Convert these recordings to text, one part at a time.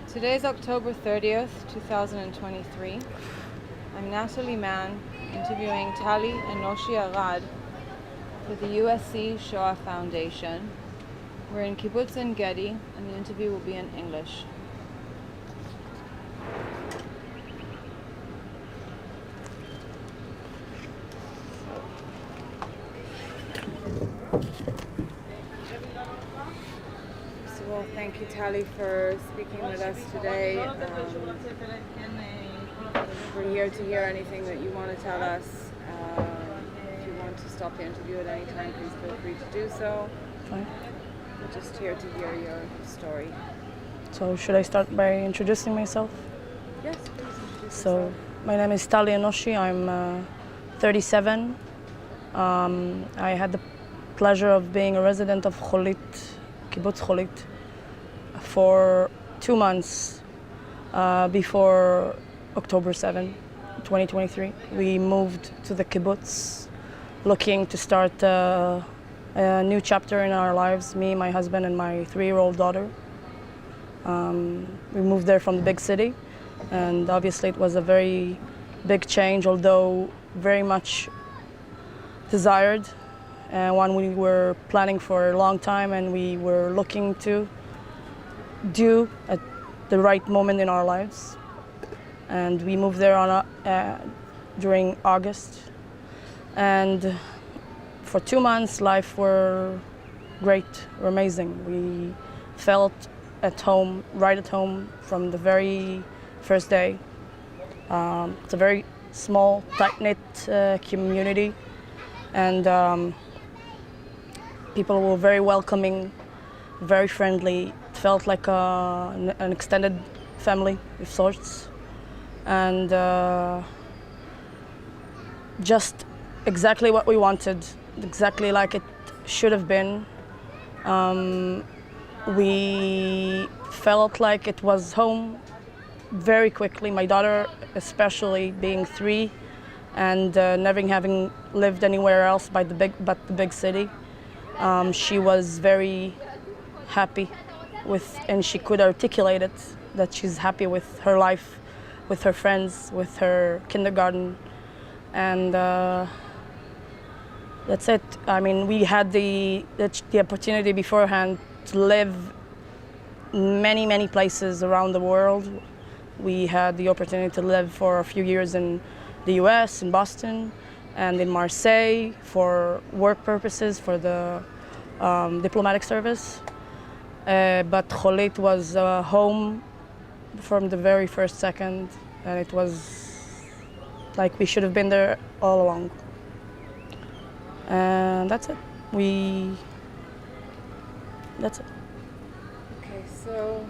Today is October 30th, 2023. I'm Natalie Mann, interviewing Tali Enoshi Arad for the USC Shoah Foundation. We're in Kibbutz En Gedi, and the interview will be in English. Well, thank you, Tali, for speaking with us today. We're here to hear anything that you want to tell us. If you want to stop the interview at any time, please feel free to do so. Fine. We're just here to hear your story. So should I start by introducing myself? Yes, please introduce So yourself. my name is Tali Enoshi. I'm 37. I had the pleasure of being a resident of Cholit, Kibbutz Cholit, for 2 months before October 7, 2023. We moved to the kibbutz looking to start a new chapter in our lives, me, my husband, and my 3-year-old daughter. We moved there from the big city, and obviously it was a very big change, although very much desired, and one we were planning for a long time and we were looking to do at the right moment in our lives. And we moved there during August, and for 2 months life were great, were amazing. We felt at home, right at home from the very first day. It's a very small, tight-knit community, and people were very welcoming, very friendly. It felt like an extended family of sorts, and just exactly what we wanted, exactly like it should have been. We felt like it was home very quickly. My daughter, especially being 3 and never having lived anywhere else but the big city, she was very happy with, and she could articulate it, that she's happy with her life, with her friends, with her kindergarten, and that's it. I mean, we had the opportunity beforehand to live many places around the world. We had the opportunity to live for a few years in the US, in Boston, and in Marseille for work purposes, for the diplomatic service. But Cholit was home from the very first second, and it was like we should have been there all along. And that's it. That's it. Okay, so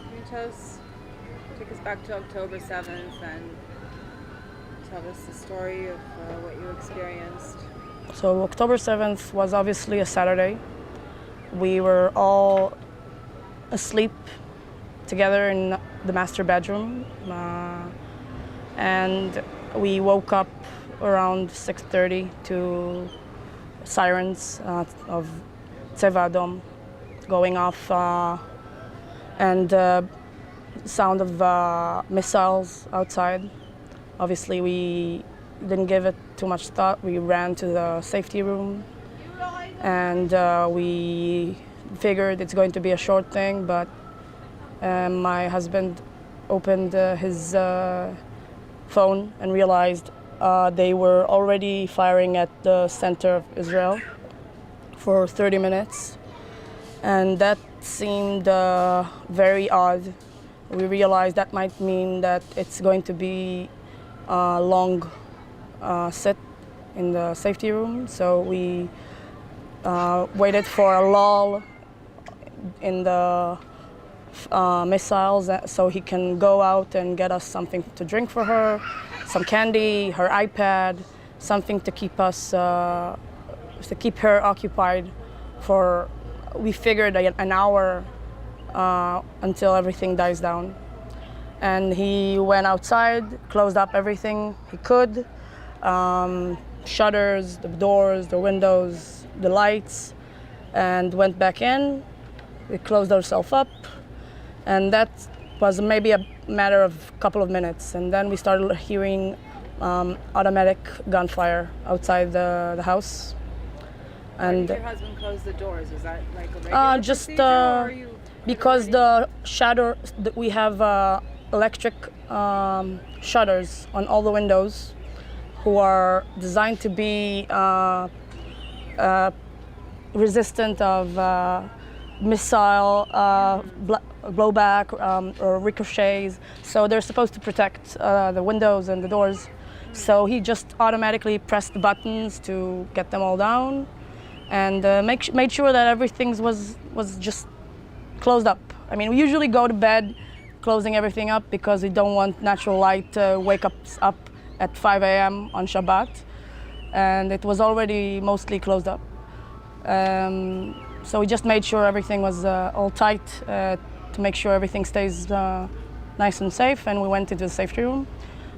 can you take us back to October 7th and tell us the story of what you experienced? So October 7th was obviously a Saturday. We were all asleep together in the master bedroom, and we woke up around 6:30 to sirens of Tzeva Adom going off, and sound of missiles outside. Obviously, we didn't give it too much thought. We ran to the safety room, and we figured it's going to be a short thing, but my husband opened his phone and realized they were already firing at the center of Israel for 30 minutes, and that seemed very odd. We realized that might mean that it's going to be a long sit in the safety room, so we waited for a lull in the missiles so he can go out and get us something to drink for her, some candy, her iPad, something to keep us, to keep her occupied for, we figured, an hour until everything dies down. And he went outside, closed up everything he could, shutters, the doors, the windows, the lights, and went back in. We closed ourselves up, and that was maybe a matter of a couple of minutes. And then we started hearing automatic gunfire outside the house. Why And did your husband close the doors? Is that like a regular just procedure, or are you because the shutter, we have electric shutters on all the windows, who are designed to be resistant of missile blowback or ricochets. So they're supposed to protect the windows and the doors. So he just automatically pressed the buttons to get them all down, and made sure that everything was just closed up. I mean, we usually go to bed closing everything up because we don't want natural light to wake us up at 5 a.m. on Shabbat, and it was already mostly closed up. So we just made sure everything was all tight to make sure everything stays nice and safe, and we went into the safety room.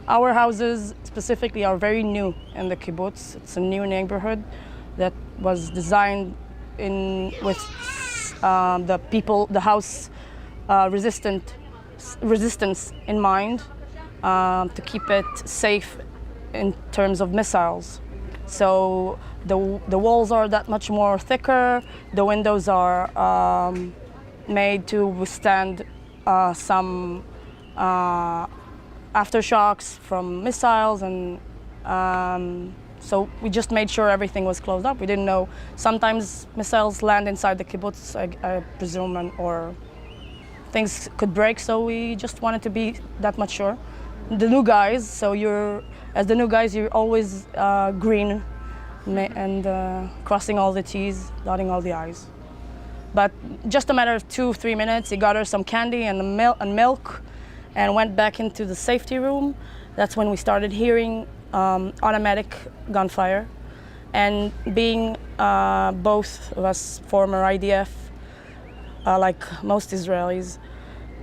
Our houses specifically are very new in the kibbutz. It's a new neighborhood that was designed with the house resistance in mind, to keep it safe in terms of missiles. So the walls are that much more thicker. The windows are made to withstand some aftershocks from missiles, and so we just made sure everything was closed up. We didn't know. Sometimes missiles land inside the kibbutz, I presume, or things could break. So we just wanted to be that much sure. The new guys, so as the new guys, you're always green and crossing all the T's, dotting all the I's. But just a matter of 2-3 minutes, he got her some candy and milk, and went back into the safety room. That's when we started hearing automatic gunfire. And being both of us former IDF, like most Israelis,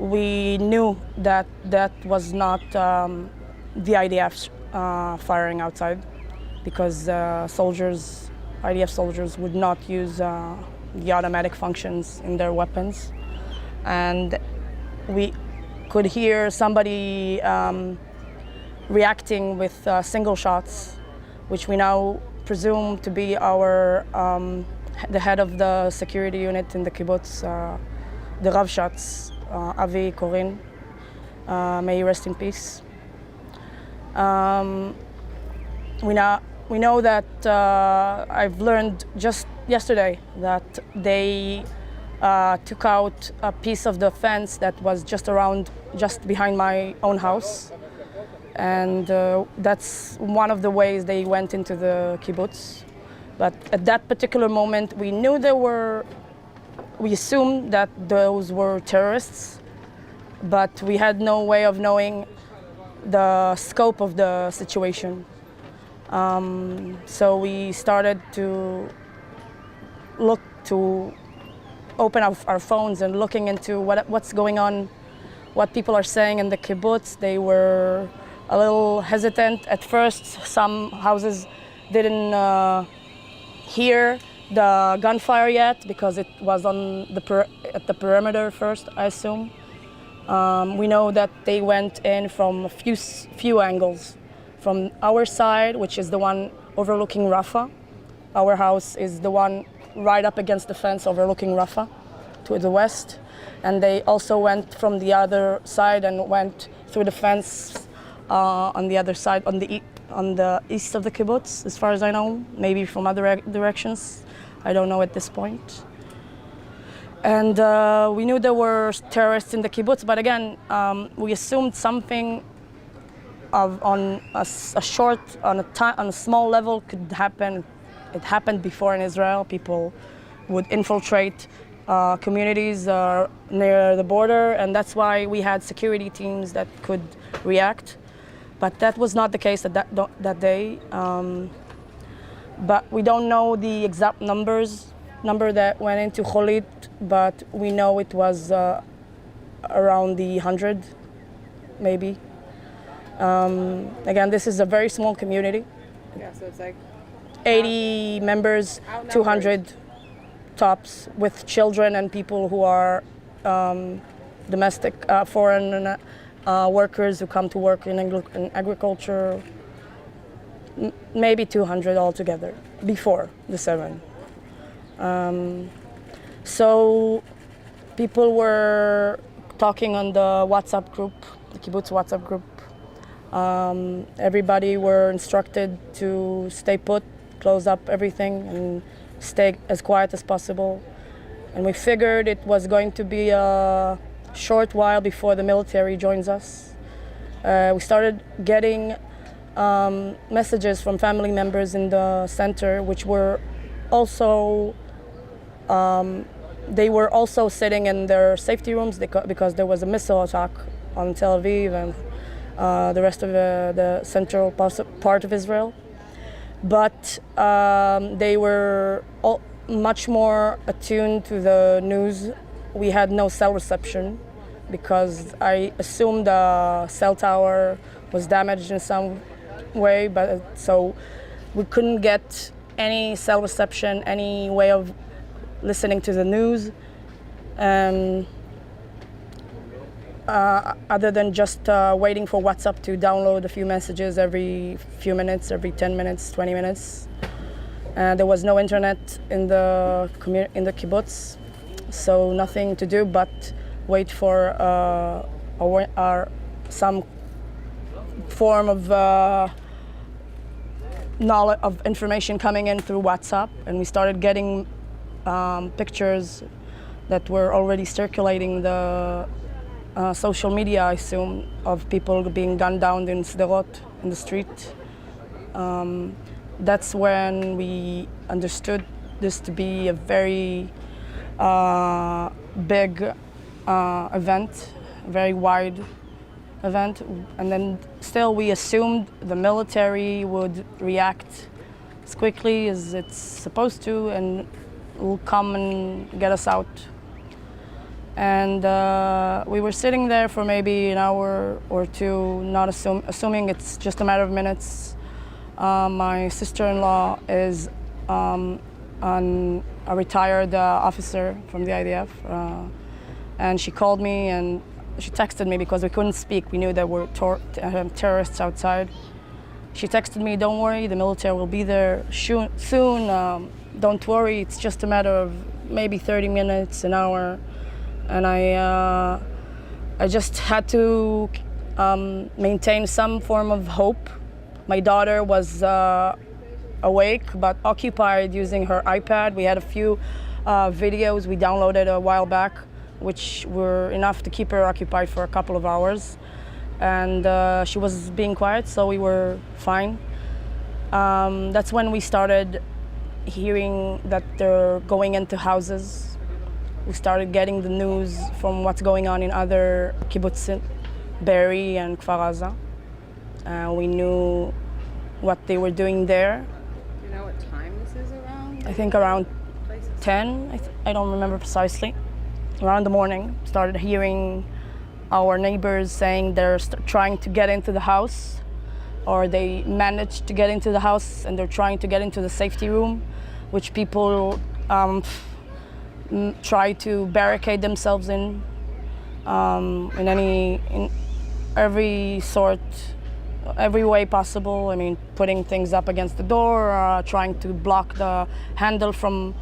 we knew that that was not the IDF firing outside, because IDF soldiers would not use the automatic functions in their weapons. And we could hear somebody reacting with single shots, which we now presume to be the head of the security unit in the kibbutz, the Ravshatz, Avi Korin, may he rest in peace. We know that I've learned just yesterday that they took out a piece of the fence that was just behind my own house, and that's one of the ways they went into the kibbutz. But at that particular moment, we assumed that those were terrorists, but we had no way of knowing the scope of the situation. So we started to open our phones and looking into what's going on, what people are saying in the kibbutz. They were a little hesitant at first. Some houses didn't hear the gunfire yet because it was at the perimeter first, I assume. We know that they went in from a few angles. From our side, which is the one overlooking Rafah. Our house is the one right up against the fence overlooking Rafah to the west. And they also went from the other side and went through the fence on the other side, on the east of the kibbutz, as far as I know, maybe from other directions. I don't know at this point. And we knew there were terrorists in the kibbutz, but again, we assumed something on a small level could happen. It happened before in Israel. People would infiltrate communities near the border, and that's why we had security teams that could react. But that was not the case that day. But we don't know the exact number that went into Cholit, but we know it was around the 100, maybe. Again, this is a very small community. Yeah, so it's like 80 members, 200. rooftops with children and people who are domestic foreign workers who come to work in agriculture. Maybe 200 altogether before the 7. So people were talking on the WhatsApp group, the kibbutz WhatsApp group. Everybody were instructed to stay put, close up everything, and stay as quiet as possible. And we figured it was going to be a short while before the military joins us. We started getting messages from family members in the center, which were also they were also sitting in their safety rooms because there was a missile attack on Tel Aviv and the rest of the central part of Israel. But they were much more attuned to the news. We had no cell reception because I assumed the cell tower was damaged in some way, but so we couldn't get any cell reception, any way of listening to the news, other than just waiting for WhatsApp to download a few messages every few minutes, every 10 minutes, 20 minutes. There was no internet in the kibbutz, so nothing to do but wait for some form of knowledge of information coming in through WhatsApp, and we started getting pictures that were already circulating the social media, I assume, of people being gunned down in Sderot, in the street. That's when we understood this to be a very big event, very wide event, and then still we assumed the military would react as quickly as it's supposed to and will come and get us out. And we were sitting there for maybe an hour or two, not assuming it's just a matter of minutes. My sister-in-law is a retired officer from the IDF, and she called me and she texted me because we couldn't speak. We knew there were terrorists outside. She texted me, "Don't worry, the military will be there soon. Don't worry, it's just a matter of maybe 30 minutes, an hour." And I just had to maintain some form of hope. My daughter was awake but occupied using her iPad. We had a few videos we downloaded a while back, which were enough to keep her occupied for a couple of hours. And she was being quiet, so we were fine. That's when we started hearing that they're going into houses. We started getting the news from what's going on in other kibbutzim, Be'eri and Kfar Aza. We knew what they were doing there. Do you know what time this is around? I think around 10, I don't remember precisely. Around the morning, started hearing our neighbors saying they're trying to get into the house, or they managed to get into the house and they're trying to get into the safety room, which people try to barricade themselves in every way possible. I mean, putting things up against the door, trying to block the handle from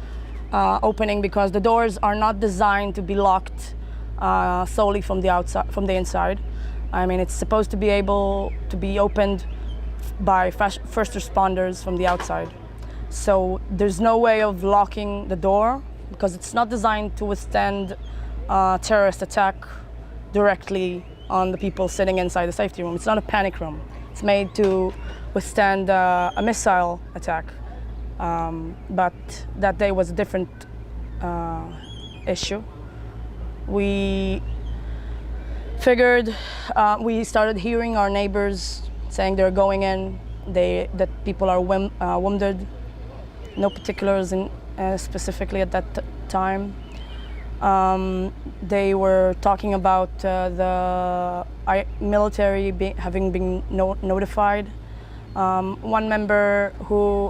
opening, because the doors are not designed to be locked solely from the outside, from the inside. I mean, it's supposed to be able to be opened by first responders from the outside. So there's no way of locking the door because it's not designed to withstand terrorist attack directly on the people sitting inside the safety room. It's not a panic room. It's made to withstand a missile attack. But that day was a different issue. We figured, we started hearing our neighbors saying they're going in, that people are wounded. No particulars specifically at that time. They were talking about the military having been notified. One member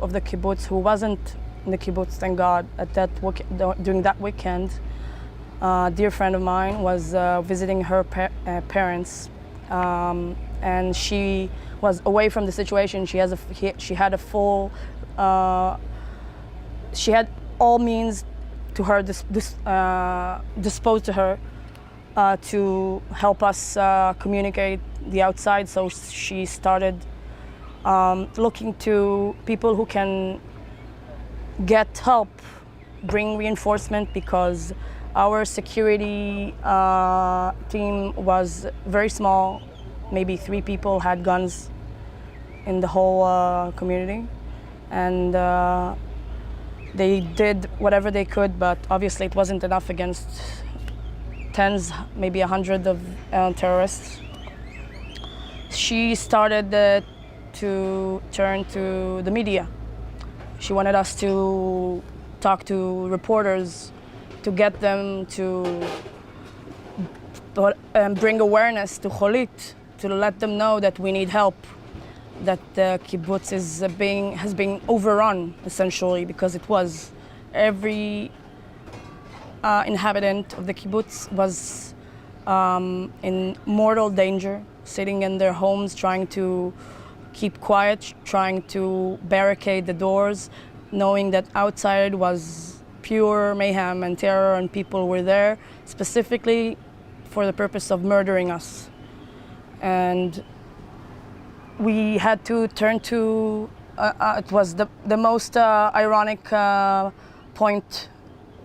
of the kibbutz who wasn't in the kibbutz, thank God. During that weekend, a dear friend of mine was visiting her parents, and she was away from the situation. She had a full, she had all means to her disposed to her to help us communicate the outside. So she started looking to people who can get help, bring reinforcement, because our security team was very small. Maybe 3 people had guns in the whole community, and they did whatever they could, but obviously it wasn't enough against tens, maybe 100 of terrorists. She started to turn to the media. She wanted us to talk to reporters, to get them to bring awareness to Cholit, to let them know that we need help, that the kibbutz has been overrun, essentially, because it was. Every inhabitant of the kibbutz was in mortal danger, sitting in their homes, trying to keep quiet, trying to barricade the doors, knowing that outside was pure mayhem and terror, and people were there specifically for the purpose of murdering us. And we had to turn to, it was the most ironic point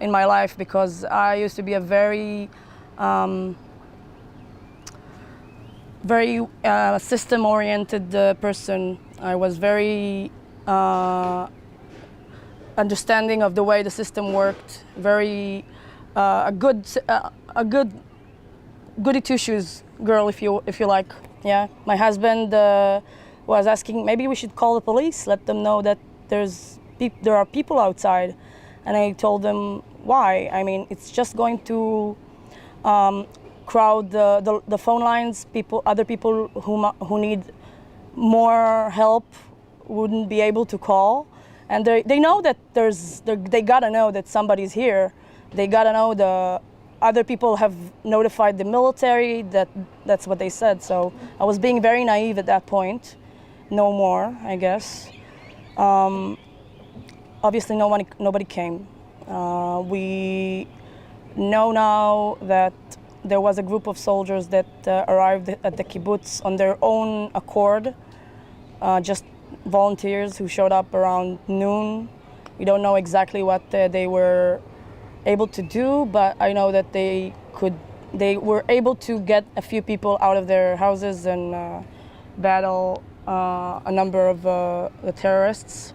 in my life, because I used to be a very system-oriented person. I was very understanding of the way the system worked, very a goody two-shoes girl, if you like. Yeah, my husband was asking, maybe we should call the police, let them know that there are people outside, and I told them, why? I mean, it's just going to crowd the phone lines. Other people who need more help wouldn't be able to call, and they know that they gotta know that somebody's here. They gotta know the other people have notified the military. That's what they said. So I was being very naive at that point. No more, I guess. Obviously, nobody came. We know now that there was a group of soldiers that arrived at the kibbutz on their own accord, just volunteers who showed up around noon. We don't know exactly what they were able to do, but I know that they were able to get a few people out of their houses and battle a number of the terrorists.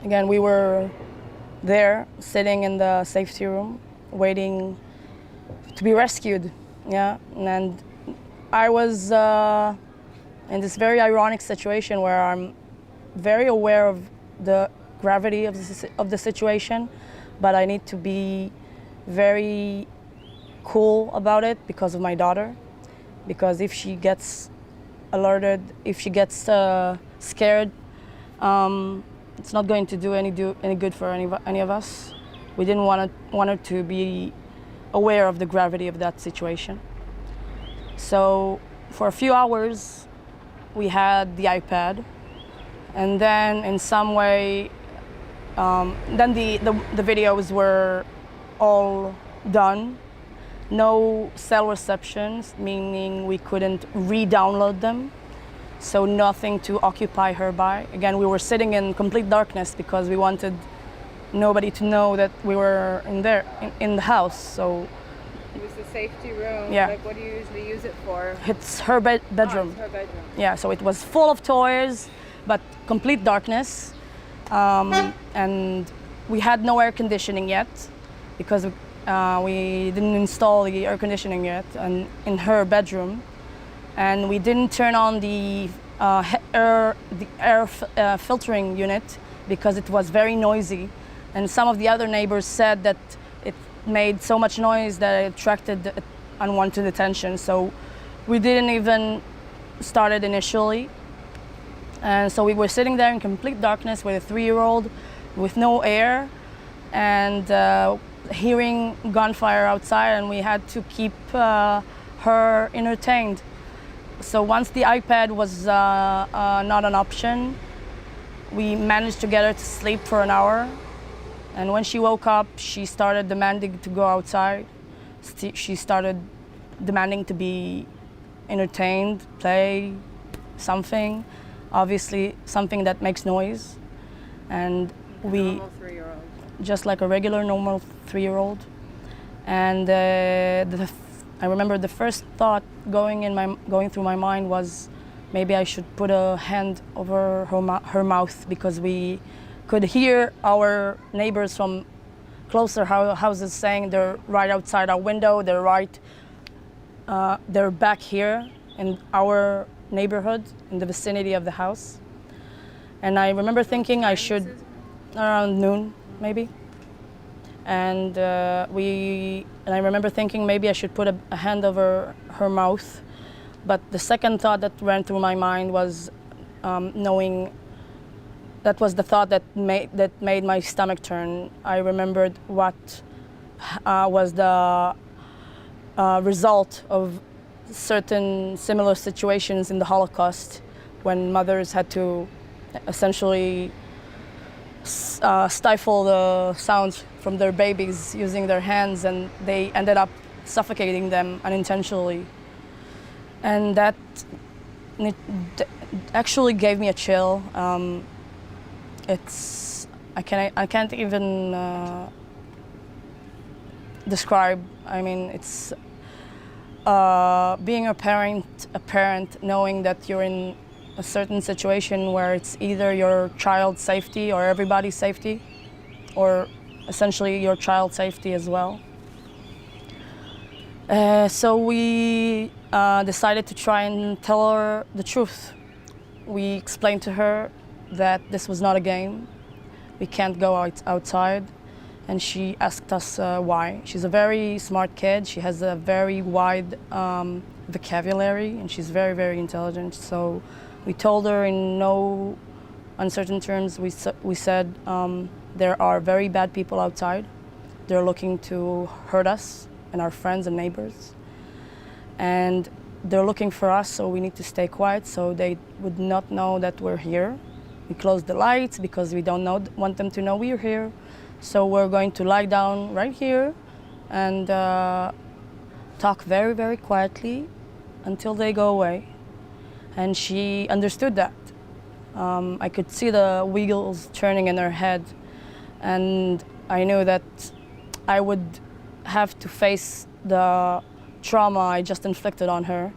Again, we were there, sitting in the safety room, waiting to be rescued. Yeah, and I was in this very ironic situation where I'm very aware of the gravity of the situation, but I need to be very cool about it because of my daughter. Because if she gets alerted, if she gets scared, it's not going to do any good for any of us. We didn't want her to be aware of the gravity of that situation. So for a few hours, we had the iPad, and then in some way, then the videos were all done. No cell receptions, meaning we couldn't re-download them. So nothing to occupy her by. Again, we were sitting in complete darkness because we wanted nobody to know that we were in the house. So it was the safety room. Yeah. Like, what do you usually use it for? It's her bedroom. Oh, it's her bedroom. Yeah, so it was full of toys, but complete darkness. And we had no air conditioning yet because we didn't install the air conditioning yet in her bedroom. And we didn't turn on the air filtering unit because it was very noisy. And some of the other neighbors said that it made so much noise that it attracted unwanted attention. So we didn't even start it initially. And so we were sitting there in complete darkness with a 3-year-old, with no air, and hearing gunfire outside, and we had to keep her entertained. So once the iPad was not an option, we managed to get her to sleep for an hour. And when she woke up, she started demanding to go outside. She started demanding to be entertained, play something, obviously something that makes noise. And we, Normal 3-year-old. just like a regular normal 3-year-old. And I remember the first thought going through my mind was maybe I should put a hand over her mouth, because we could hear our neighbors from closer houses saying they're right outside our window, they're back here in our neighborhood, in the vicinity of the house. And I remember thinking I should, around noon maybe. And I remember thinking maybe I should put a hand over her mouth. But the second thought that ran through my mind was knowing, that was the thought that made my stomach turn. I remembered what was the result of certain similar situations in the Holocaust, when mothers had to essentially stifle the sounds from their babies using their hands, and they ended up suffocating them unintentionally. And that actually gave me a chill. I can't even describe. I mean, it's being a parent, knowing that you're in a certain situation where it's either your child's safety or everybody's safety, or essentially your child's safety as well. So we decided to try and tell her the truth. We explained to her that this was not a game. We can't go outside. And she asked us why. She's a very smart kid. She has a very wide vocabulary, and she's very, very intelligent. So we told her in no uncertain terms, we said there are very bad people outside. They're looking to hurt us and our friends and neighbors. And they're looking for us, so we need to stay quiet so they would not know that we're here. We closed the lights because we don't want them to know we're here. So we're going to lie down right here and talk very, very quietly until they go away. And she understood that. I could see the wheels turning in her head, and I knew that I would have to face the trauma I just inflicted on her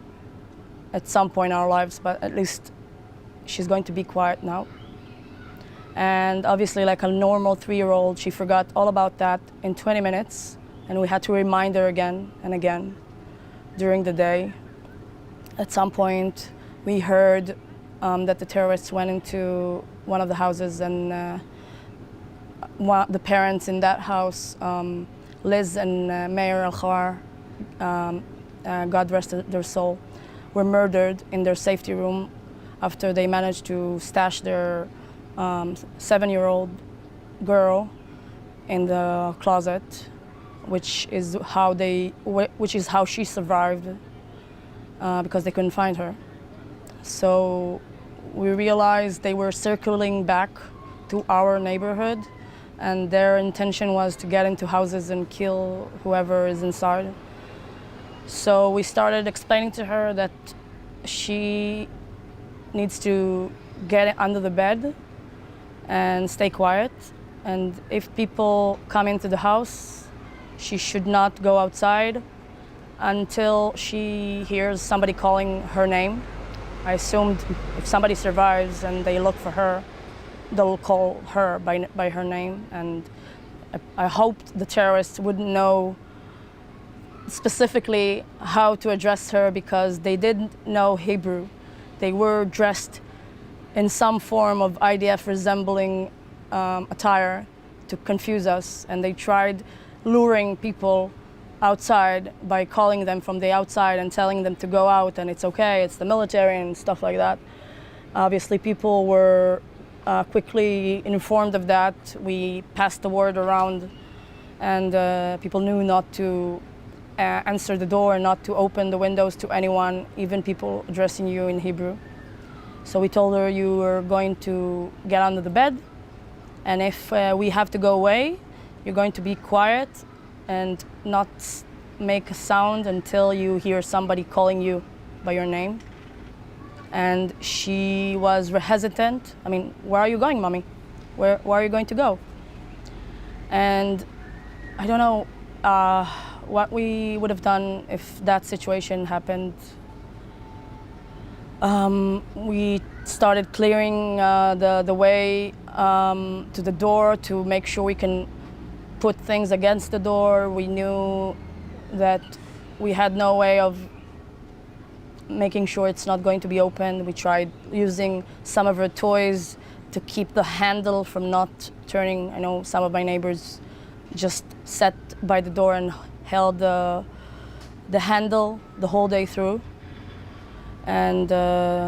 at some point in our lives, but at least she's going to be quiet now. And obviously, like a normal 3-year-old, she forgot all about that in 20 minutes, and we had to remind her again and again during the day. At some point, we heard that the terrorists went into one of the houses, and the parents in that house, Liz and Mayor Al-Khawar, God rest their soul, were murdered in their safety room after they managed to stash their 7-year-old girl in the closet, which is how she survived, because they couldn't find her. So we realized they were circling back to our neighborhood, and their intention was to get into houses and kill whoever is inside. So we started explaining to her that she needs to get under the bed and stay quiet. And if people come into the house, she should not go outside until she hears somebody calling her name. I assumed if somebody survives and they look for her, they'll call her by her name. And I hoped the terrorists wouldn't know specifically how to address her, because they didn't know Hebrew. They were dressed in some form of IDF resembling attire to confuse us, and they tried luring people outside by calling them from the outside and telling them to go out and it's okay, it's the military and stuff like that. Obviously people were quickly informed of that. We passed the word around, and people knew not to answer the door, not to open the windows to anyone, even people addressing you in Hebrew. So we told her, you are going to get under the bed, and if we have to go away, you're going to be quiet and not make a sound until you hear somebody calling you by your name. And she was hesitant. I mean, where are you going, mommy? Where are you going to go? And I don't know what we would have done if that situation happened. We started clearing the way to the door to make sure we can put things against the door. We knew that we had no way of making sure it's not going to be opened. We tried using some of her toys to keep the handle from not turning. I know some of my neighbors just sat by the door and held the handle the whole day through. And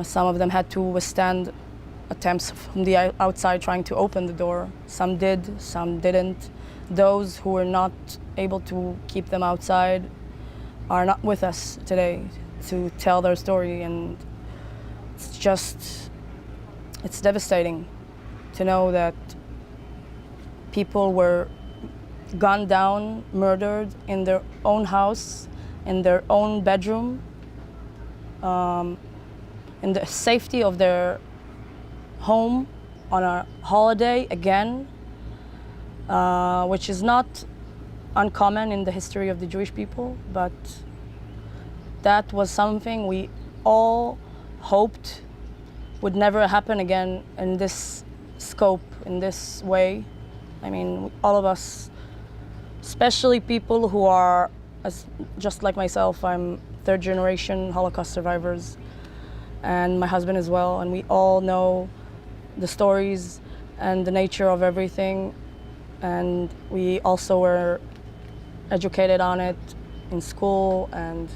some of them had to withstand attempts from the outside trying to open the door. Some did, some didn't. Those who were not able to keep them outside are not with us today to tell their story, and it's devastating to know that people were gunned down, murdered in their own house, in their own bedroom, in the safety of their home on a holiday again, which is not uncommon in the history of the Jewish people, but that was something we all hoped would never happen again in this scope, in this way. I mean, all of us, especially people who are, just like myself, I'm third generation Holocaust survivors, and my husband as well, and we all know the stories and the nature of everything, and we also were educated on it in school and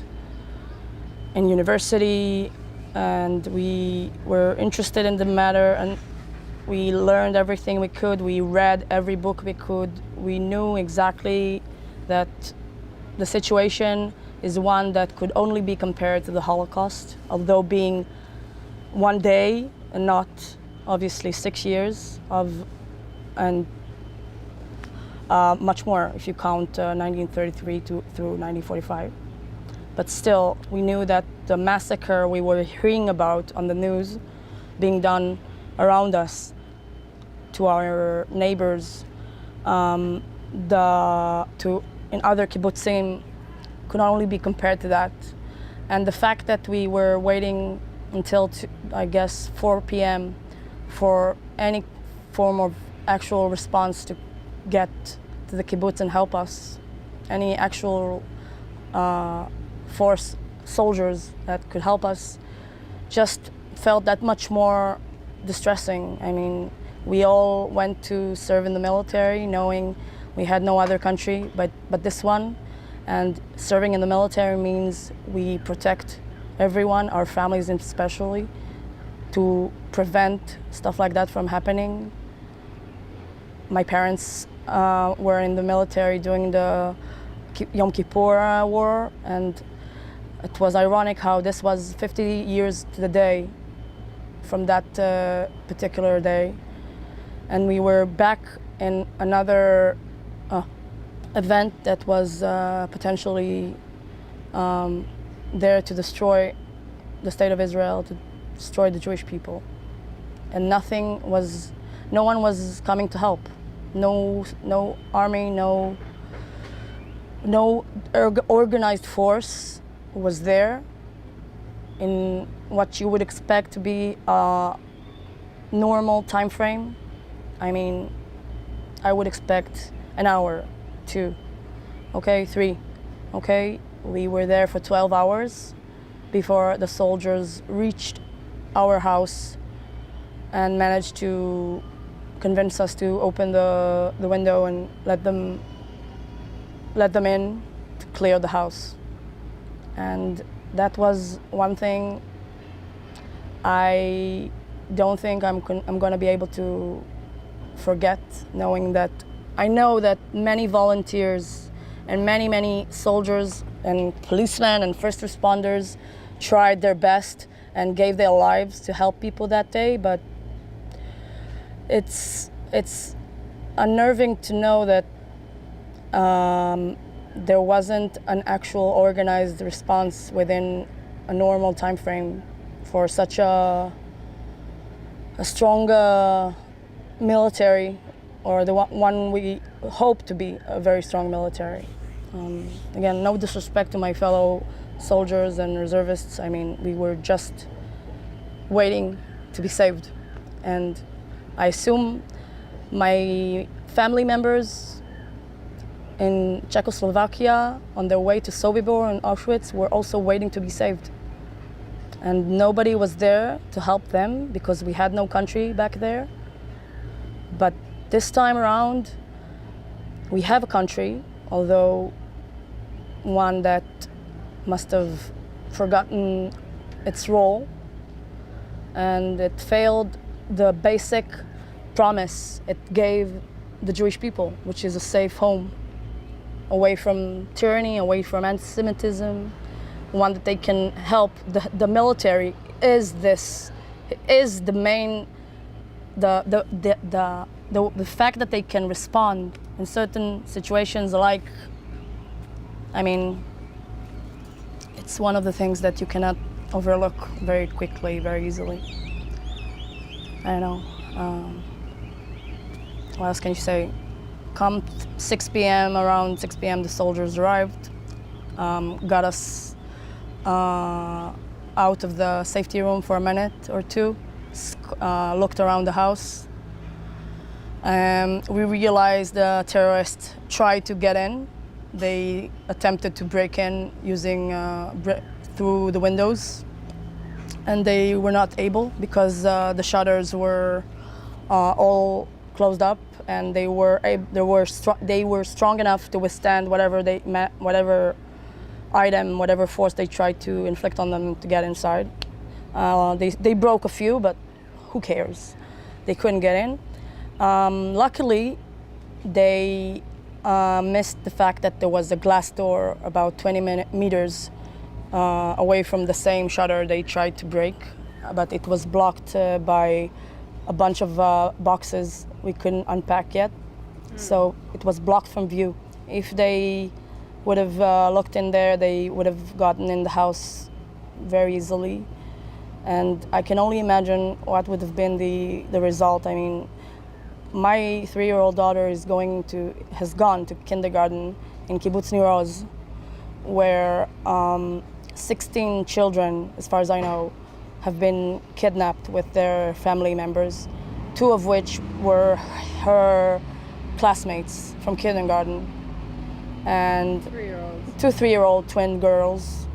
in university, and we were interested in the matter, and we learned everything we could. We read every book we could. We knew exactly that the situation is one that could only be compared to the Holocaust, although being one day and not obviously 6 years of, and much more if you count 1933 through 1945. But still, we knew that the massacre we were hearing about on the news being done around us to our neighbors, in other kibbutzim, could only be compared to that. And the fact that we were waiting until, I guess, 4 p.m. for any form of actual response to get to the kibbutz and help us, any actual force soldiers that could help us, just felt that much more distressing. I mean, we all went to serve in the military knowing we had no other country but this one, and serving in the military means we protect everyone, our families especially, to prevent stuff like that from happening. My parents were in the military during the Yom Kippur War, and it was ironic how this was 50 years to the day from that particular day. And we were back in another event that was potentially there to destroy the state of Israel, to destroy the Jewish people. And no one was coming to help. No army, no organized force was there in what you would expect to be a normal time frame. I mean, I would expect an hour, 2, okay, 3, okay? We were there for 12 hours before the soldiers reached our house and managed to convince us to open the window and let them in to clear the house. And that was one thing I don't think I'm going to be able to forget, knowing that I know that many volunteers and many soldiers and policemen and first responders tried their best and gave their lives to help people that day, but it's unnerving to know that there wasn't an actual organized response within a normal time frame for such a strong military, or the one we hope to be a very strong military. Again, no disrespect to my fellow soldiers and reservists. I mean, we were just waiting to be saved. And I assume my family members in Czechoslovakia on their way to Sobibor and Auschwitz were also waiting to be saved. And nobody was there to help them because we had no country back there. But this time around, we have a country, although one that must have forgotten its role, and it failed the basic promise it gave the Jewish people, which is a safe home, away from tyranny, away from anti-Semitism, one that they can help. The military is the main, the fact that they can respond in certain situations, like, I mean, it's one of the things that you cannot overlook very quickly, very easily. I don't know. What else can you say? Come 6 p.m., around 6 p.m., the soldiers arrived, got us out of the safety room for a minute or two, looked around the house. We realized the terrorists tried to get in. They attempted to break in using through the windows, and they were not able because the shutters were all closed up, and they were strong enough to withstand whatever item, whatever force they tried to inflict on them to get inside. They broke a few, but who cares? They couldn't get in. Luckily, they missed the fact that there was a glass door about 20 meters away from the same shutter they tried to break, but it was blocked by a bunch of boxes we couldn't unpack yet. So it was blocked from view. If they would have looked in there, they would have gotten in the house very easily. And I can only imagine what would have been the result. I mean, my 3-year-old daughter has gone to kindergarten in Kibbutz Nir Oz, where 16 children, as far as I know, have been kidnapped with their family members, 2 of which were her classmates from kindergarten, and 2 3-year-old twin girls,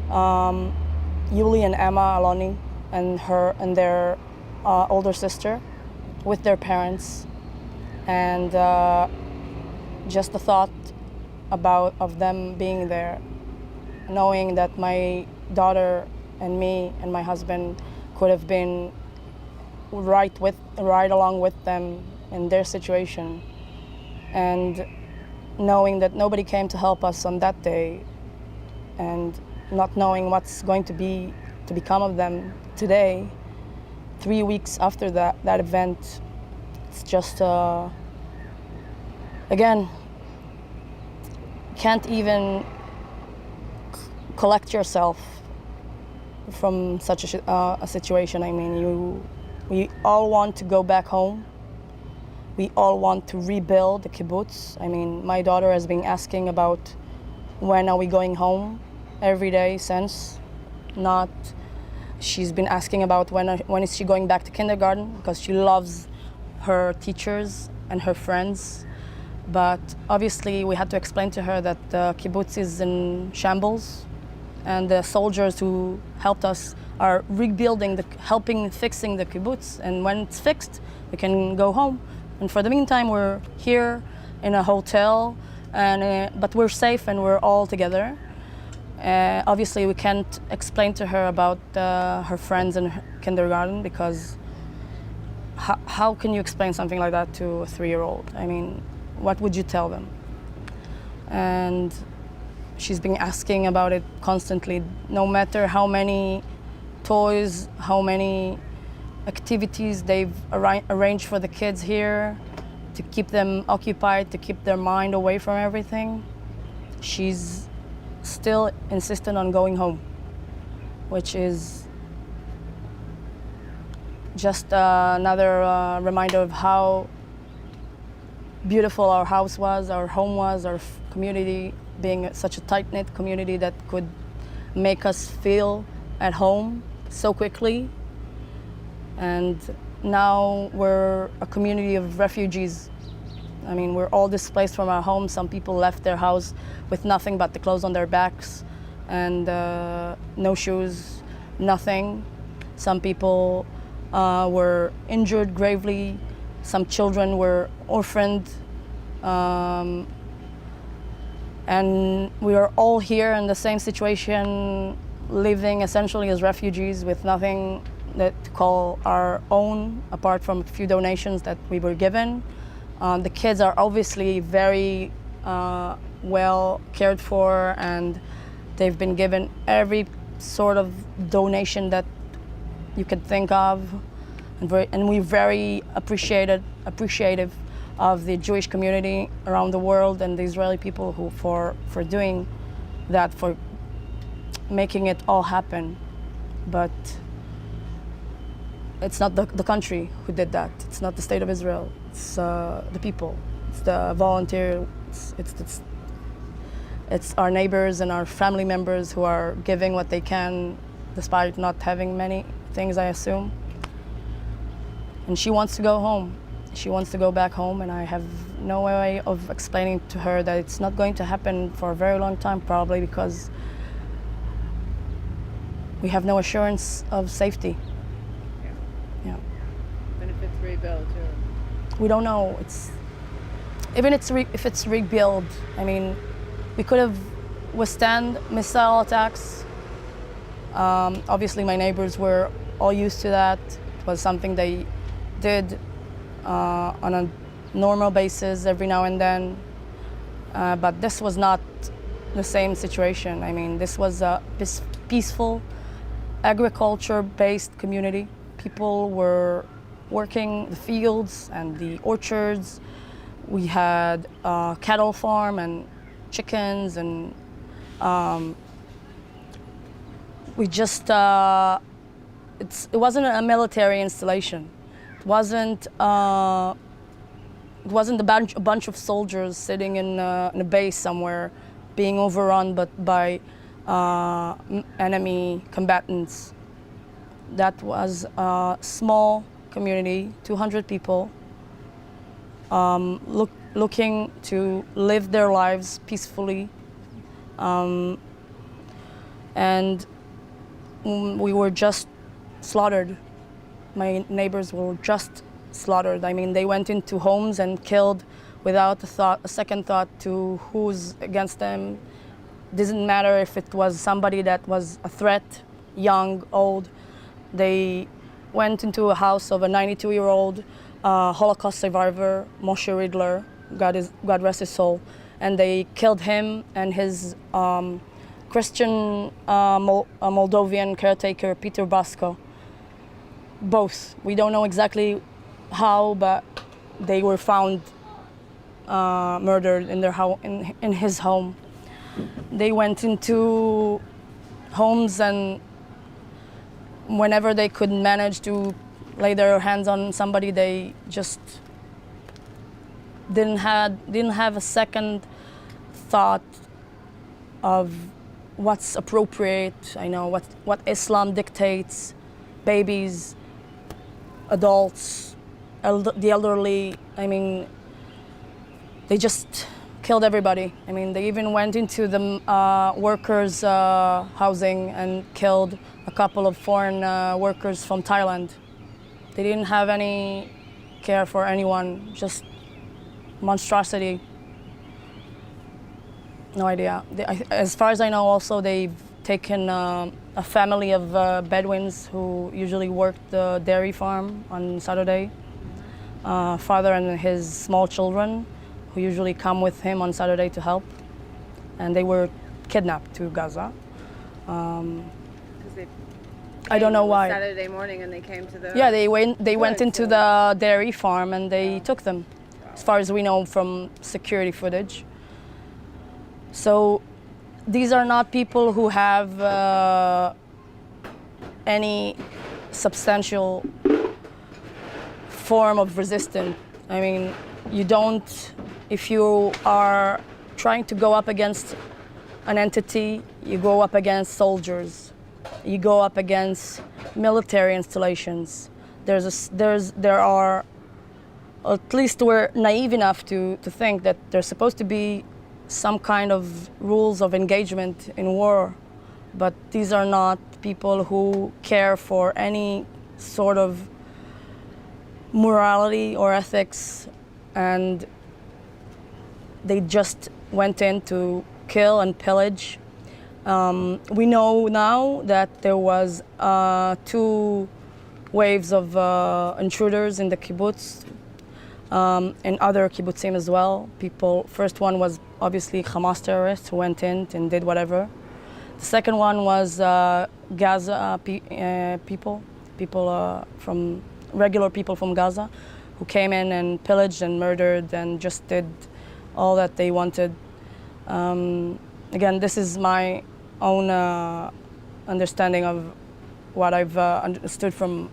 Yuli and Emma Aloni, and their older sister, with their parents. And just the thought of them being there, knowing that my daughter and me and my husband could have been right along with them in their situation, and knowing that nobody came to help us on that day, and not knowing what's going to become of them today, 3 weeks after that event. It's just again, can't even collect yourself from such a situation. I mean, we all want to go back home. We all want to rebuild the kibbutz. I mean, my daughter has been asking about when are we going home every day since. She's been asking about when is she going back to kindergarten, because she loves her teachers and her friends. But obviously we had to explain to her that the kibbutz is in shambles, and the soldiers who helped us are rebuilding, fixing the kibbutz, and when it's fixed, we can go home. And for the meantime, we're here in a hotel, but we're safe and we're all together. Obviously, we can't explain to her about her friends in kindergarten, because how can you explain something like that to a 3-year-old? I mean, what would you tell them? And she's been asking about it constantly, no matter how many toys, how many activities they've arranged for the kids here to keep them occupied, to keep their mind away from everything. She's still insistent on going home, which is just another reminder of how beautiful our house was, our home was, our community, being such a tight-knit community that could make us feel at home so quickly. And now we're a community of refugees. I mean, we're all displaced from our homes. Some people left their house with nothing but the clothes on their backs and no shoes, nothing. Some people were injured gravely. Some children were orphaned. And we are all here in the same situation, living essentially as refugees with nothing that to call our own, apart from a few donations that we were given. The kids are obviously very well cared for, and they've been given every sort of donation that you could think of, and we're very appreciative of the Jewish community around the world and the Israeli people who for doing that, for making it all happen. But it's not the country who did that. It's not the state of Israel. It's the people. It's the volunteers. It's our neighbors and our family members who are giving what they can, despite not having many things, I assume. And she wants to go home. She wants to go back home, and I have no way of explaining to her that it's not going to happen for a very long time, probably because we have no assurance of safety. Yeah. And if it's rebuilt, or We don't know. If it's rebuilt, I mean, we could have withstand missile attacks. Obviously, my neighbors were all used to that. It was something they did on a normal basis every now and then. But this was not the same situation. I mean, this was a peaceful, agriculture-based community. People were working the fields and the orchards. We had a cattle farm and chickens, and we just, it wasn't a military installation. It wasn't a bunch of soldiers sitting in a base somewhere being overrun by enemy combatants. That was a small community, 200 people, looking to live their lives peacefully. And we were just slaughtered. My neighbors were just slaughtered. I mean, they went into homes and killed without a second thought to who's against them. Didn't matter if it was somebody that was a threat, young, old. They went into a house of a 92-year-old Holocaust survivor, Moshe Riedler, God rest his soul, and they killed him and his Christian Moldovan caretaker, Peter Basko. Both. We don't know exactly how, but they were found murdered in their in his home. They went into homes, and whenever they could manage to lay their hands on somebody, they just didn't have a second thought of what's appropriate. I know what Islam dictates. Babies, adults, the elderly. I mean, they just killed everybody. I mean, they even went into the workers' housing and killed a couple of foreign workers from Thailand. They didn't have any care for anyone, just monstrosity. No idea. As far as I know, also they've taken a family of Bedouins who usually worked the dairy farm on Saturday. father and his small children, who usually come with him on Saturday to help, and they were kidnapped to Gaza. 'Cause they I don't know It was why. Saturday morning, and they came to the. Yeah, they went Good, into so- the dairy farm and they took them, as far as we know from security footage. So these are not people who have any substantial form of resistance. I mean, you don't, if you are trying to go up against an entity, you go up against soldiers, you go up against military installations. There are, at least we're naive enough to think that there's supposed to be some kind of rules of engagement in war, but these are not people who care for any sort of morality or ethics, and they just went in to kill and pillage. We know now that there was 2 waves of intruders in the kibbutz, and other kibbutzim as well. First one was obviously Hamas terrorists who went in and did whatever. The second one was Gaza people from regular people from Gaza, who came in and pillaged and murdered and just did all that they wanted. Again, this is my own understanding of what I've understood from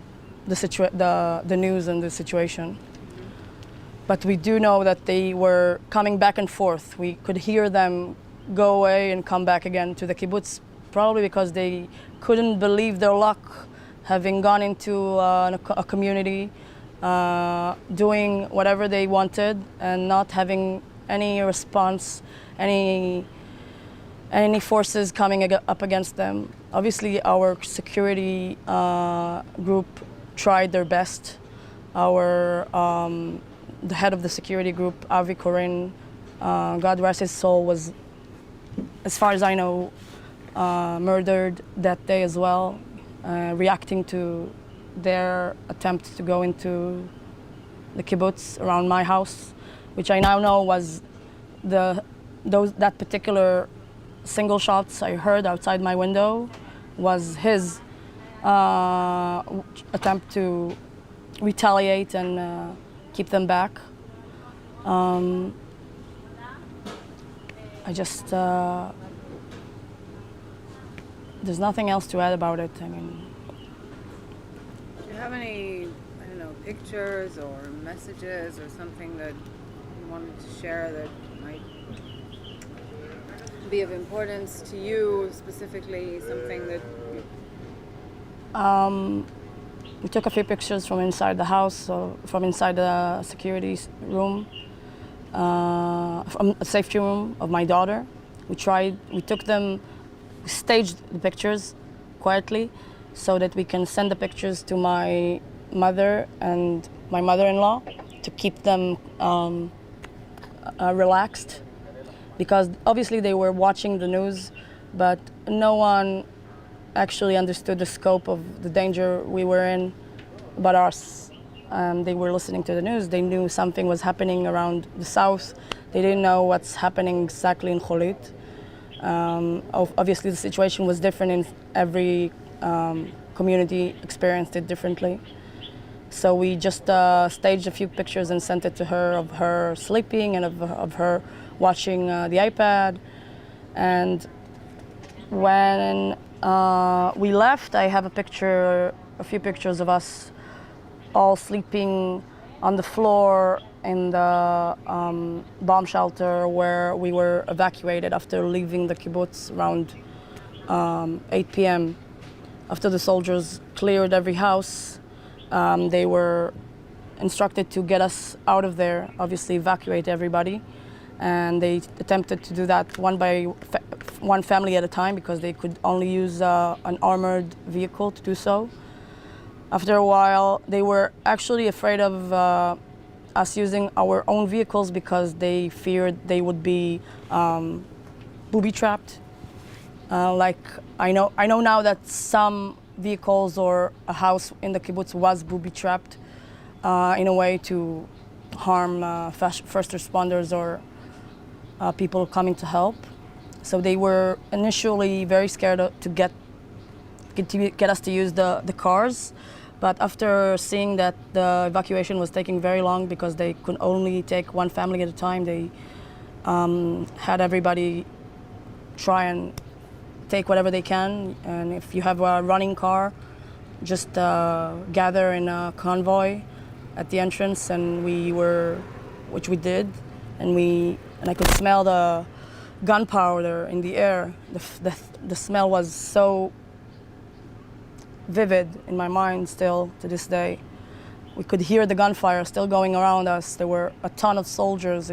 the news and the situation. But we do know that they were coming back and forth. We could hear them go away and come back again to the kibbutz, probably because they couldn't believe their luck, having gone into a community, doing whatever they wanted and not having any response, any forces coming up against them. Obviously, our security group tried their best. The head of the security group, Avi Koren, God rest his soul, was, as far as I know, murdered that day as well, reacting to their attempt to go into the kibbutz around my house, which I now know was that particular single shots I heard outside my window was his attempt to retaliate and keep them back. There's nothing else to add about it. I mean, Do you have any, I don't know, pictures or messages or something that you wanted to share that might be of importance to you specifically? Something that we took a few pictures from inside the house, so from inside the security room, from a safety room of my daughter. We took them, we staged the pictures quietly so that we can send the pictures to my mother and my mother-in-law to keep them relaxed, because obviously they were watching the news, but no one actually understood the scope of the danger we were in but us. They were listening to the news. They knew something was happening around the south. They didn't know what's happening exactly in Cholit. Obviously the situation was different in every community, experienced it differently. So we just staged a few pictures and sent it to her of her sleeping and of her watching the iPad. And when we left, I have a few pictures of us all sleeping on the floor in the bomb shelter where we were evacuated after leaving the kibbutz around 8 p.m. After the soldiers cleared every house, they were instructed to get us out of there, obviously evacuate everybody. And they attempted to do that one family at a time, because they could only use an armored vehicle to do so. After a while, they were actually afraid of us using our own vehicles because they feared they would be booby-trapped. Like I know now that some vehicles or a house in the kibbutz was booby-trapped. in a way to harm first responders or people coming to help. So they were initially very scared to get us to use the cars. But after seeing that the evacuation was taking very long because they could only take one family at a time, they had everybody try and take whatever they can. And if you have a running car, just gather in a convoy at the entrance. And which we did, and I could smell the gunpowder in the air. The smell was so vivid in my mind still to this day. We could hear the gunfire still going around us. There were a ton of soldiers.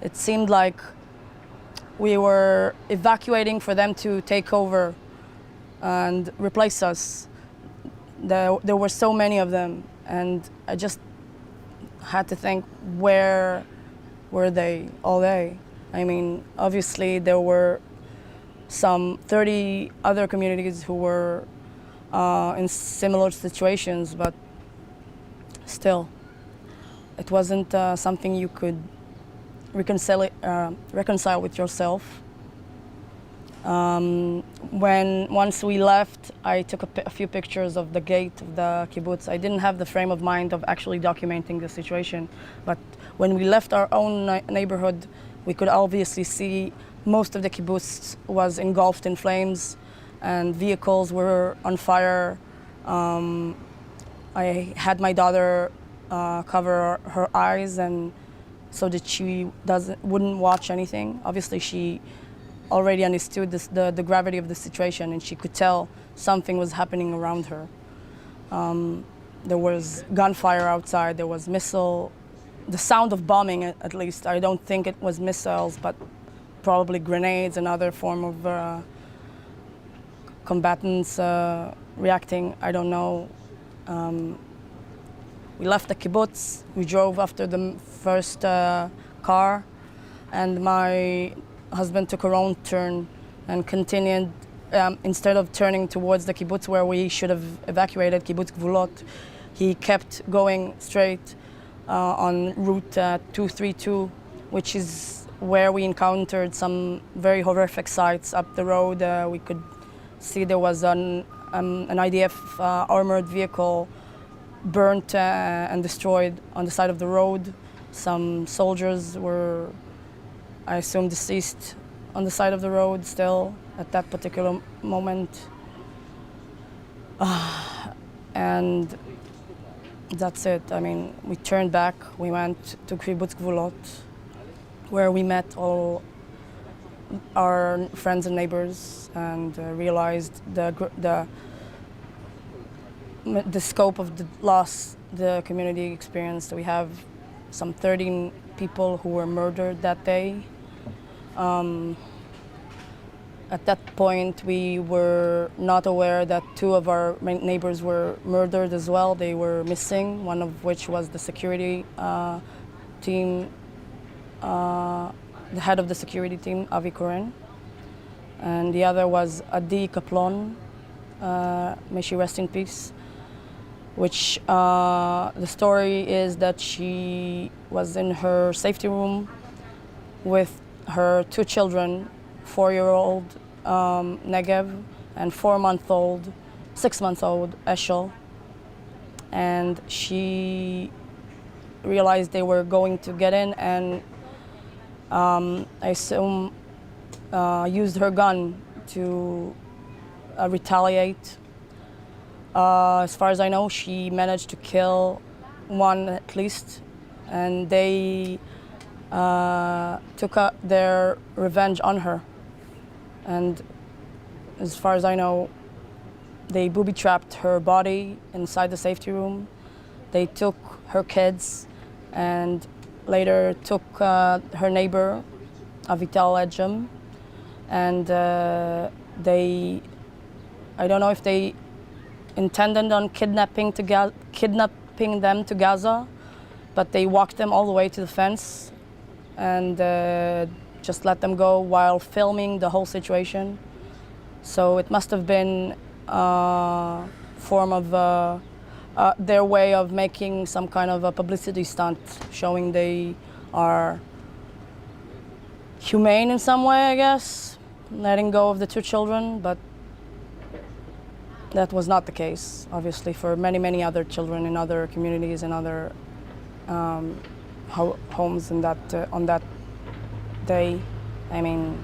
It seemed like we were evacuating for them to take over and replace us. There were so many of them, and I just had to think, where were they all day? I mean, obviously there were some 30 other communities who were in similar situations, but still, it wasn't something you could reconcile with yourself. Once we left, I took a few pictures of the gate of the kibbutz. I didn't have the frame of mind of actually documenting the situation, but when we left our own neighborhood, we could obviously see most of the kibbutz was engulfed in flames, and vehicles were on fire. I had my daughter cover her eyes, and so that she wouldn't watch anything. Obviously, she already understood the gravity of the situation, and she could tell something was happening around her. There was gunfire outside, there was the sound of bombing at least. I don't think it was missiles, but probably grenades and other form of combatants reacting, I don't know. We left the kibbutz, we drove after the first car, and my husband took a wrong turn and continued, instead of turning towards the kibbutz where we should have evacuated, kibbutz Gvulot, he kept going straight on Route 232, which is where we encountered some very horrific sights up the road. We could see there was an IDF armored vehicle burnt and destroyed on the side of the road. Some soldiers were, I assume, deceased on the side of the road still at that particular moment. And that's it. I mean, we turned back, we went to Kibbutz Gvulot, where we met all our friends and neighbors and realized the scope of the loss the community experienced. We have some 13 people who were murdered that day. At that point, we were not aware that two of our neighbors were murdered as well. They were missing, one of which was the security team, the head of the security team, Avi Koren. And the other was Adi Kaplon, may she rest in peace, which the story is that she was in her safety room with her two children, 4-year-old Negev and 6-month-old Eshel. And she realized they were going to get in and I assume used her gun to retaliate. As far as I know, she managed to kill one at least, and they took their revenge on her. And as far as I know, they booby-trapped her body inside the safety room. They took her kids and later took her neighbor, Avital Edgem, and I don't know if they intended on kidnapping them to Gaza, but they walked them all the way to the fence and just let them go while filming the whole situation. So it must have been a form of their way of making some kind of a publicity stunt, showing they are humane in some way, I guess, letting go of the two children, but that was not the case, obviously, for many, many other children in other communities and other homes in that, on that day. I mean,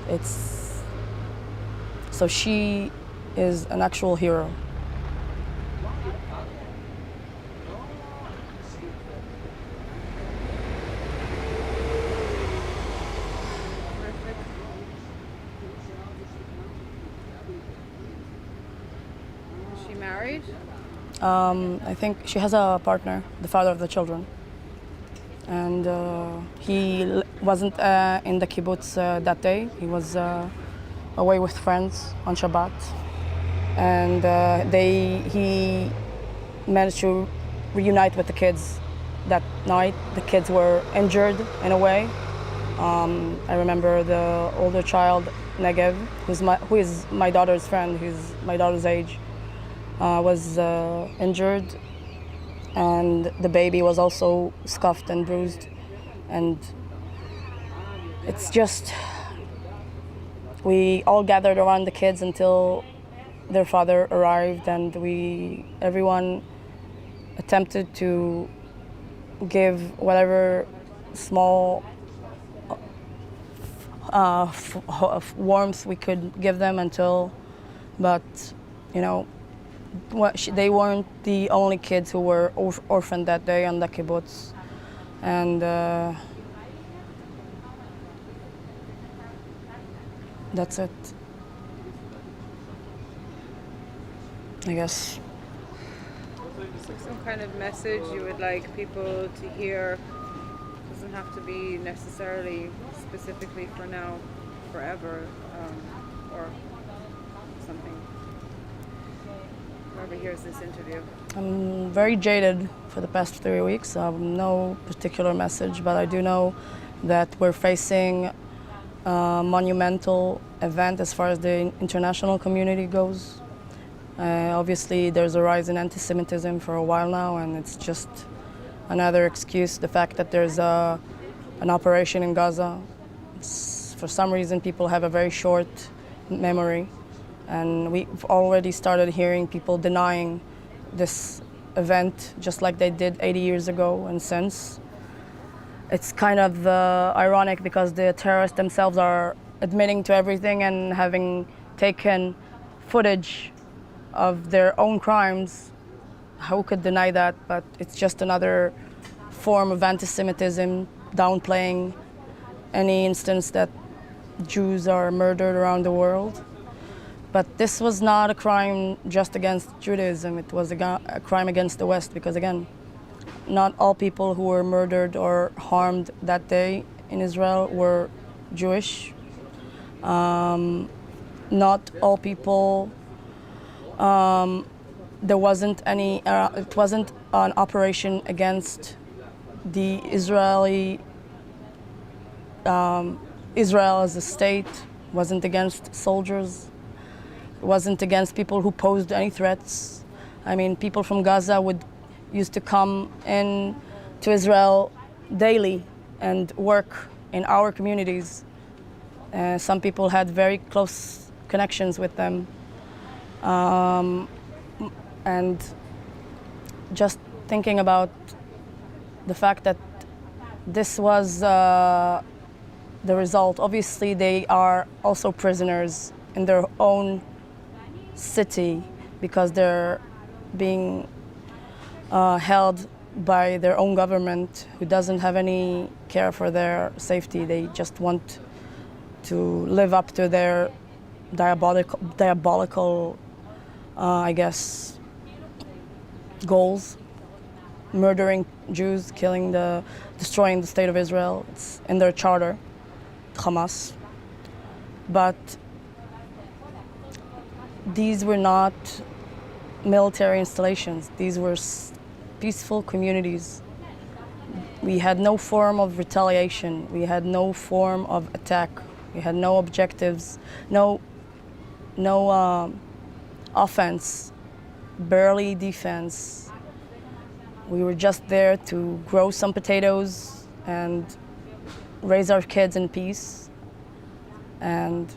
it's, so she is an actual hero. Is she married? I think she has a partner, the father of the children. And he wasn't in the kibbutz that day. He was away with friends on Shabbat. And he managed to reunite with the kids that night. The kids were injured in a way. I remember the older child, Negev, who is my daughter's friend, who's my daughter's age, was injured, and the baby was also scuffed and bruised. And it's just, we all gathered around the kids until their father arrived, and everyone attempted to give whatever small warmth we could give them but you know, they weren't the only kids who were orphaned that day on the kibbutz. And that's it, I guess. Some kind of message you would like people to hear? Doesn't have to be necessarily specifically for now, forever, or something. Whoever hears this interview. I'm very jaded for the past 3 weeks. No particular message, but I do know that we're facing a monumental event as far as the international community goes. Obviously, there's a rise in anti-Semitism for a while now, and it's just another excuse. The fact that there's an operation in Gaza. For some reason, people have a very short memory, and we've already started hearing people denying this event, just like they did 80 years ago and since. It's kind of ironic because the terrorists themselves are admitting to everything and having taken footage of their own crimes. Who could deny that? But it's just another form of anti-Semitism, downplaying any instance that Jews are murdered around the world. But this was not a crime just against Judaism. It was a crime against the West, because again, not all people who were murdered or harmed that day in Israel were Jewish. Not all people, there wasn't any, it wasn't an operation against the Israeli, Israel as a state, wasn't against soldiers, wasn't against people who posed any threats. I mean, people from Gaza used to come in to Israel daily and work in our communities. Some people had very close connections with them. And just thinking about the fact that this was the result. Obviously, they are also prisoners in their own city because they're being held by their own government, who doesn't have any care for their safety. They just want to live up to their diabolical, I guess, goals, murdering Jews, destroying the state of Israel. It's in their charter, Hamas. But these were not military installations. These were peaceful communities. We had no form of retaliation. We had no form of attack. We had no objectives, no offense, barely defense. We were just there to grow some potatoes and raise our kids in peace. And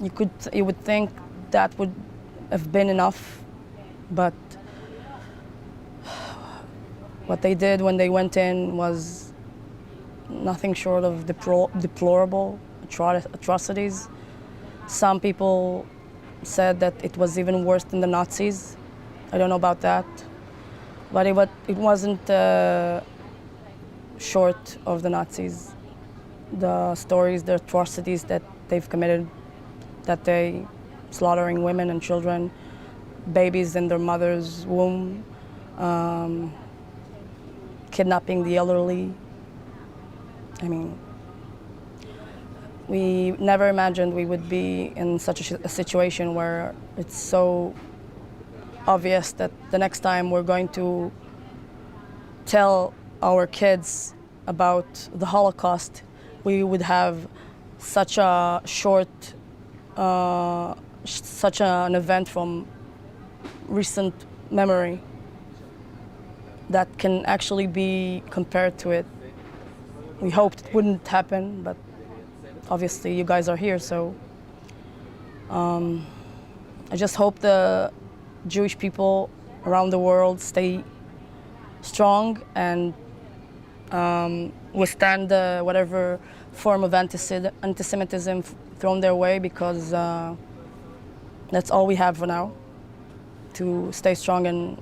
you would think that would have been enough, but what they did when they went in was nothing short of deplorable atrocities. Some people said that it was even worse than the Nazis. I don't know about that, but it wasn't short of the Nazis. The stories, the atrocities that they've committed, that they slaughtering women and children, babies in their mother's womb, kidnapping the elderly. I mean, we never imagined we would be in such a situation where it's so obvious that the next time we're going to tell our kids about the Holocaust, we would have such a short, such an event from recent memory that can actually be compared to it. We hoped it wouldn't happen, but obviously you guys are here, so I just hope the Jewish people around the world stay strong and withstand whatever form of anti-Semitism thrown their way, because that's all we have for now, to stay strong and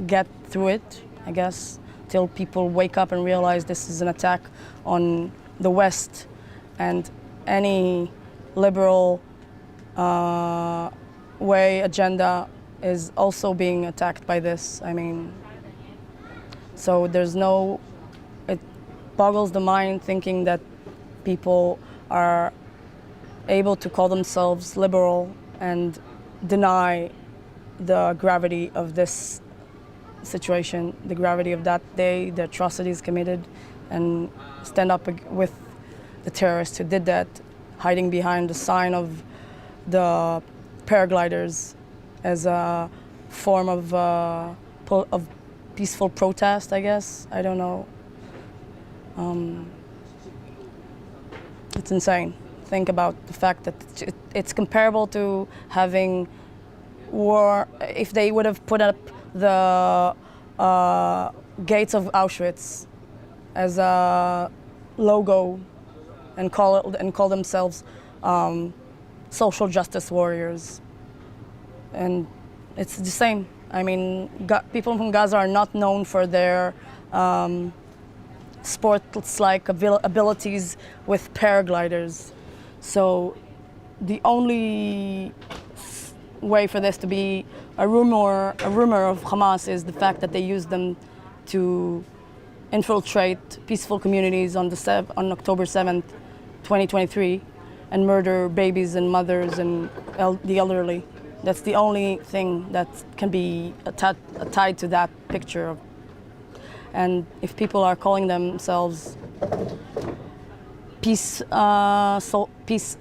get through it, I guess, till people wake up and realize this is an attack on the West, and any liberal way agenda is also being attacked by this. I mean, so it boggles the mind thinking that people are able to call themselves liberal and deny the gravity of this situation, the gravity of that day, the atrocities committed, and stand up with the terrorists who did that, hiding behind the sign of the paragliders as a form of peaceful protest, I guess. I don't know. It's insane. Think about the fact that it's comparable to having war. If they would have put up the gates of Auschwitz as a logo and call themselves social justice warriors, and it's the same. I mean, people from Gaza are not known for their sports-like abilities with paragliders. So the only way for this to be a rumor of Hamas is the fact that they use them to infiltrate peaceful communities on October 7th, 2023, and murder babies and mothers and the elderly. That's the only thing that can be tied to that picture. And if people are calling themselves peace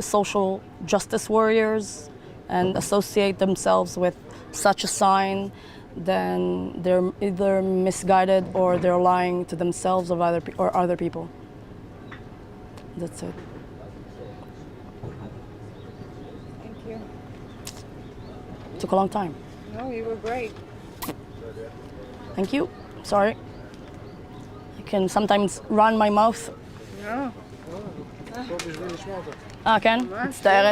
social justice warriors and associate themselves with such a sign, then they're either misguided or they're lying to themselves or other people. That's it. Thank you. Took a long time. No, you were great. Thank you. Sorry. I can sometimes run my mouth. No. כן? מצטערת.